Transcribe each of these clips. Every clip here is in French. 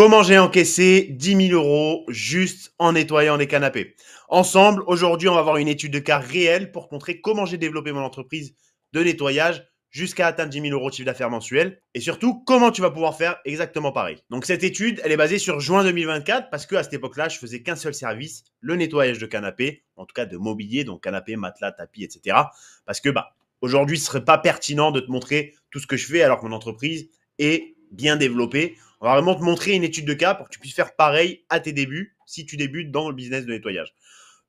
Comment j'ai encaissé 10 000 euros juste en nettoyant les canapés? Ensemble, aujourd'hui, on va voir une étude de cas réelle pour montrer comment j'ai développé mon entreprise de nettoyage jusqu'à atteindre 10 000 euros de chiffre d'affaires mensuel et surtout comment tu vas pouvoir faire exactement pareil. Donc cette étude, elle est basée sur juin 2024 parce qu'à cette époque-là, je faisais qu'un seul service, le nettoyage de canapés, en tout cas de mobilier, donc canapé, matelas, tapis, etc. Parce que aujourd'hui, ce serait pas pertinent de te montrer tout ce que je fais alors que mon entreprise est bien développée. On va vraiment te montrer une étude de cas pour que tu puisses faire pareil à tes débuts si tu débutes dans le business de nettoyage.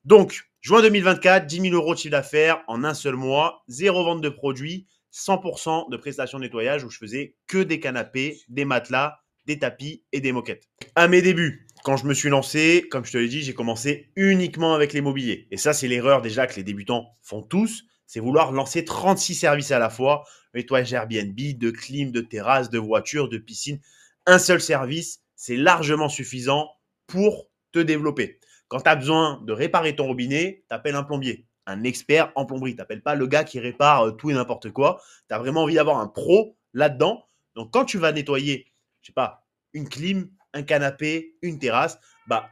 Donc, juin 2024, 10 000 euros de chiffre d'affaires en un seul mois, zéro vente de produits, 100% de prestations de nettoyage où je faisais que des canapés, des matelas, des tapis et des moquettes. À mes débuts, quand je me suis lancé, comme je te l'ai dit, j'ai commencé uniquement avec les mobiliers. Et ça, c'est l'erreur déjà que les débutants font tous, c'est vouloir lancer 36 services à la fois, nettoyage Airbnb, de clim, de terrasse, de voiture, de piscine. Un seul service, c'est largement suffisant pour te développer. Quand tu as besoin de réparer ton robinet, tu appelles un plombier, un expert en plomberie. Tu n'appelles pas le gars qui répare tout et n'importe quoi. Tu as vraiment envie d'avoir un pro là-dedans. Donc, quand tu vas nettoyer, je sais pas, une clim, un canapé, une terrasse,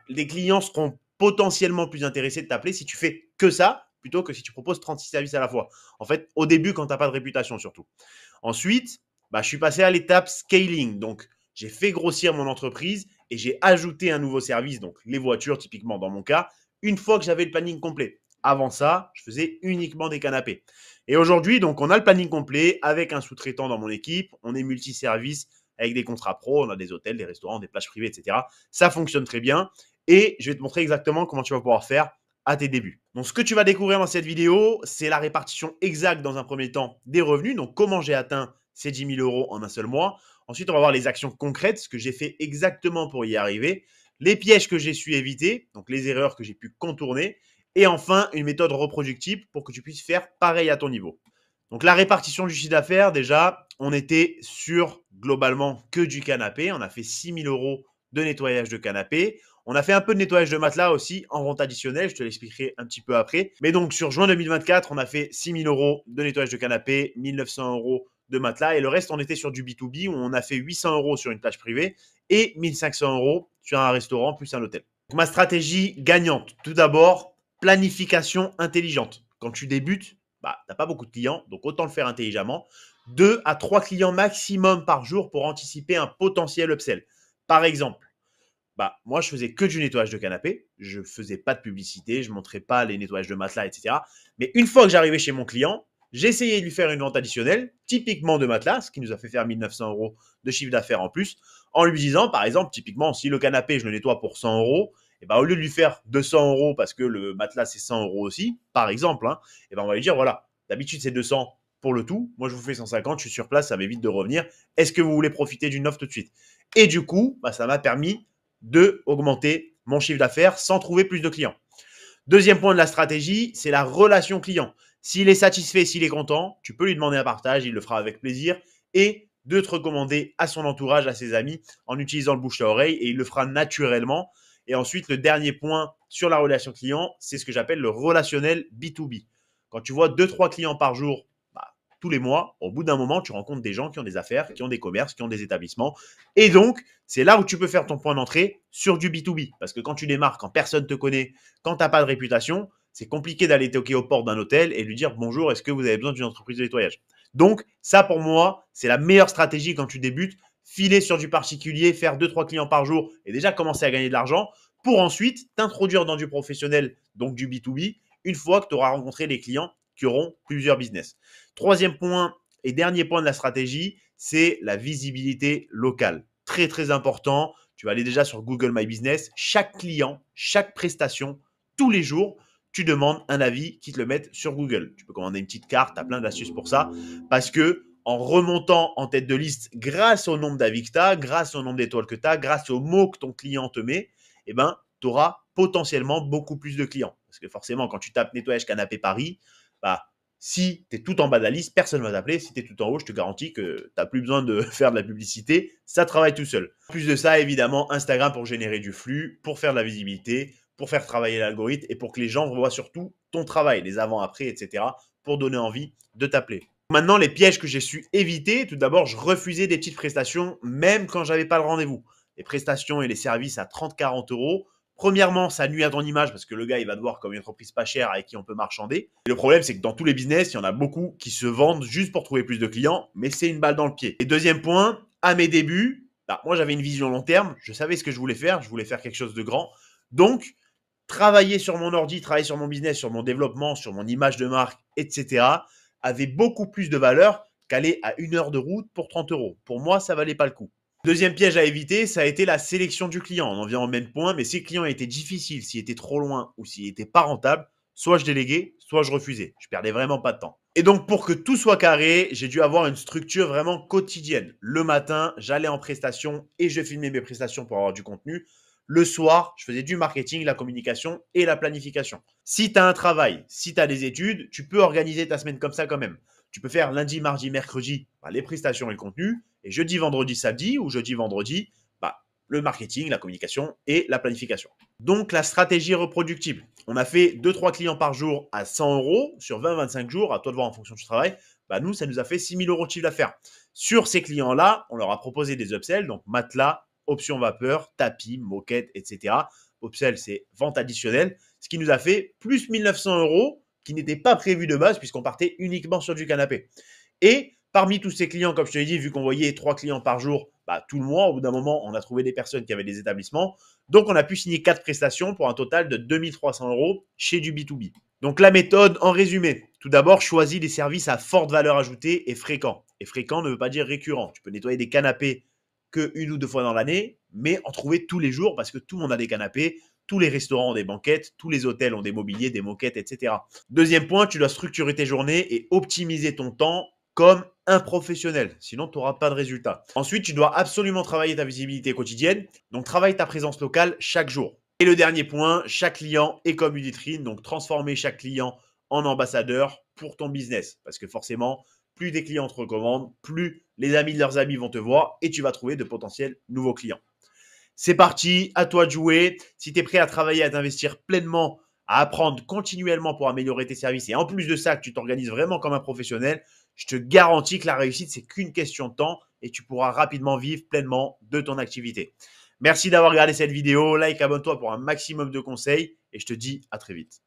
les clients seront potentiellement plus intéressés de t'appeler si tu fais que ça plutôt que si tu proposes 36 services à la fois. En fait, au début, quand tu n'as pas de réputation surtout. Ensuite, je suis passé à l'étape scaling. Donc, j'ai fait grossir mon entreprise et j'ai ajouté un nouveau service, donc les voitures, typiquement dans mon cas, une fois que j'avais le planning complet. Avant ça, je faisais uniquement des canapés. Et aujourd'hui, donc, on a le planning complet avec un sous-traitant dans mon équipe. On est multi-service avec des contrats pro. On a des hôtels, des restaurants, des plages privées, etc. Ça fonctionne très bien. Et je vais te montrer exactement comment tu vas pouvoir faire à tes débuts. Donc, ce que tu vas découvrir dans cette vidéo, c'est la répartition exacte dans un premier temps des revenus. Donc, comment j'ai atteint ces 10 000 euros en un seul mois. Ensuite, on va voir les actions concrètes, ce que j'ai fait exactement pour y arriver, les pièges que j'ai su éviter, donc les erreurs que j'ai pu contourner, et enfin, une méthode reproductive pour que tu puisses faire pareil à ton niveau. Donc, la répartition du chiffre d'affaires, déjà, on était sur globalement que du canapé. On a fait 6 000 euros de nettoyage de canapé. On a fait un peu de nettoyage de matelas aussi en vente additionnelle, je te l'expliquerai un petit peu après. Mais donc sur juin 2024, on a fait 6 000 euros de nettoyage de canapé, 1 900 euros de matelas et le reste, on était sur du B2B où on a fait 800 euros sur une plage privée et 1 500 euros sur un restaurant plus un hôtel. Donc, ma stratégie gagnante, tout d'abord, planification intelligente. Quand tu débutes, tu n'as pas beaucoup de clients, donc autant le faire intelligemment. 2 à 3 clients maximum par jour pour anticiper un potentiel upsell. Par exemple, moi, je faisais que du nettoyage de canapé. Je faisais pas de publicité, je montrais pas les nettoyages de matelas, etc. Mais une fois que j'arrivais chez mon client, j'essayais de lui faire une vente additionnelle, typiquement de matelas, ce qui nous a fait faire 1 900 euros de chiffre d'affaires en plus, en lui disant, par exemple, typiquement, si le canapé, je le nettoie pour 100 euros, au lieu de lui faire 200 euros parce que le matelas, c'est 100 euros aussi, par exemple, on va lui dire, voilà, d'habitude, c'est 200 pour le tout. Moi, je vous fais 150, je suis sur place, ça m'évite de revenir. Est-ce que vous voulez profiter d'une offre tout de suite? Et du coup, ça m'a permis de augmenter mon chiffre d'affaires sans trouver plus de clients. Deuxième point de la stratégie, c'est la relation client. S'il est satisfait, s'il est content, tu peux lui demander un partage, il le fera avec plaisir et de te recommander à son entourage, à ses amis en utilisant le bouche à oreille et il le fera naturellement. Et ensuite, le dernier point sur la relation client, c'est ce que j'appelle le relationnel B2B. Quand tu vois 2-3 clients par jour, tous les mois, au bout d'un moment, tu rencontres des gens qui ont des affaires, qui ont des commerces, qui ont des établissements. Et donc, c'est là où tu peux faire ton point d'entrée sur du B2B. Parce que quand tu démarres, quand personne ne te connaît, quand tu n'as pas de réputation, c'est compliqué d'aller toquer aux portes d'un hôtel et lui dire bonjour, est-ce que vous avez besoin d'une entreprise de nettoyage? Donc, ça pour moi, c'est la meilleure stratégie quand tu débutes. Filer sur du particulier, faire 2-3 clients par jour et déjà commencer à gagner de l'argent pour ensuite t'introduire dans du professionnel, donc du B2B, une fois que tu auras rencontré les clients qui auront plusieurs business. Troisième point et dernier point de la stratégie, c'est la visibilité locale. Très, très important. Tu vas aller déjà sur Google My Business. Chaque client, chaque prestation, tous les jours, tu demandes un avis qui te le mette sur Google. Tu peux commander une petite carte, tu as plein d'astuces pour ça. Parce que en remontant en tête de liste grâce au nombre d'avis que tu as, grâce au nombre d'étoiles que tu as, grâce aux mots que ton client te met, tu auras potentiellement beaucoup plus de clients. Parce que forcément, quand tu tapes nettoyage canapé Paris, si tu es tout en bas de la liste, personne ne va t'appeler. Si tu es tout en haut, je te garantis que tu n'as plus besoin de faire de la publicité. Ça travaille tout seul. En plus de ça, évidemment, Instagram pour générer du flux, pour faire de la visibilité, pour faire travailler l'algorithme et pour que les gens voient surtout ton travail, les avant-après, etc. pour donner envie de t'appeler. Maintenant, les pièges que j'ai su éviter, tout d'abord, je refusais des petites prestations même quand j'avais pas le rendez-vous. les prestations et les services à 30-40 euros. Premièrement, ça nuit à ton image parce que le gars, il va te voir comme une entreprise pas chère avec qui on peut marchander. Et le problème, c'est que dans tous les business, il y en a beaucoup qui se vendent juste pour trouver plus de clients, mais c'est une balle dans le pied. Et deuxième point, à mes débuts, moi, j'avais une vision long terme. Je savais ce que je voulais faire. Je voulais faire quelque chose de grand. Donc, travailler sur mon ordi, travailler sur mon business, sur mon développement, sur mon image de marque, etc., avait beaucoup plus de valeur qu'aller à 1 heure de route pour 30 euros. Pour moi, ça valait pas le coup. Deuxième piège à éviter, ça a été la sélection du client. On en vient au même point, mais si le client était difficile, s'il était trop loin ou s'il était pas rentable, soit je déléguais, soit je refusais. Je perdais vraiment pas de temps. Et donc, pour que tout soit carré, j'ai dû avoir une structure vraiment quotidienne. Le matin, j'allais en prestation et je filmais mes prestations pour avoir du contenu. Le soir, je faisais du marketing, la communication et la planification. Si tu as un travail, si tu as des études, tu peux organiser ta semaine comme ça quand même. Tu peux faire lundi, mardi, mercredi, les prestations et le contenu. Et jeudi, vendredi, samedi ou jeudi, vendredi, le marketing, la communication et la planification. Donc, la stratégie est reproductible. On a fait 2-3 clients par jour à 100 euros sur 20-25 jours. À toi de voir en fonction du travail. Nous, ça nous a fait 6 000 euros de chiffre d'affaires. Sur ces clients-là, on leur a proposé des upsells, donc matelas, options vapeur, tapis, moquette, etc. Upsell, c'est vente additionnelle, ce qui nous a fait plus 1 900 euros qui n'était pas prévu de base puisqu'on partait uniquement sur du canapé. Et parmi tous ces clients, comme je te l'ai dit, vu qu'on voyait 3 clients par jour, tout le mois, au bout d'un moment, on a trouvé des personnes qui avaient des établissements. Donc, on a pu signer 4 prestations pour un total de 2 300 euros chez du B2B. Donc, la méthode, en résumé, tout d'abord, choisis des services à forte valeur ajoutée et fréquents. Et fréquent ne veut pas dire récurrent. Tu peux nettoyer des canapés que 1 ou 2 fois dans l'année, mais en trouver tous les jours parce que tout le monde a des canapés, tous les restaurants ont des banquettes, tous les hôtels ont des mobiliers, des moquettes, etc. Deuxième point, tu dois structurer tes journées et optimiser ton temps comme un professionnel, sinon tu n'auras pas de résultat. Ensuite, tu dois absolument travailler ta visibilité quotidienne, donc travaille ta présence locale chaque jour. Et le dernier point, chaque client est comme une vitrine, donc transformer chaque client en ambassadeur pour ton business, parce que forcément, plus des clients te recommandent, plus les amis de leurs amis vont te voir et tu vas trouver de potentiels nouveaux clients. C'est parti, à toi de jouer. Si tu es prêt à travailler, à t'investir pleinement, à apprendre continuellement pour améliorer tes services et en plus de ça, que tu t'organises vraiment comme un professionnel, je te garantis que la réussite, c'est qu'une question de temps et tu pourras rapidement vivre pleinement de ton activité. Merci d'avoir regardé cette vidéo. Like, abonne-toi pour un maximum de conseils et je te dis à très vite.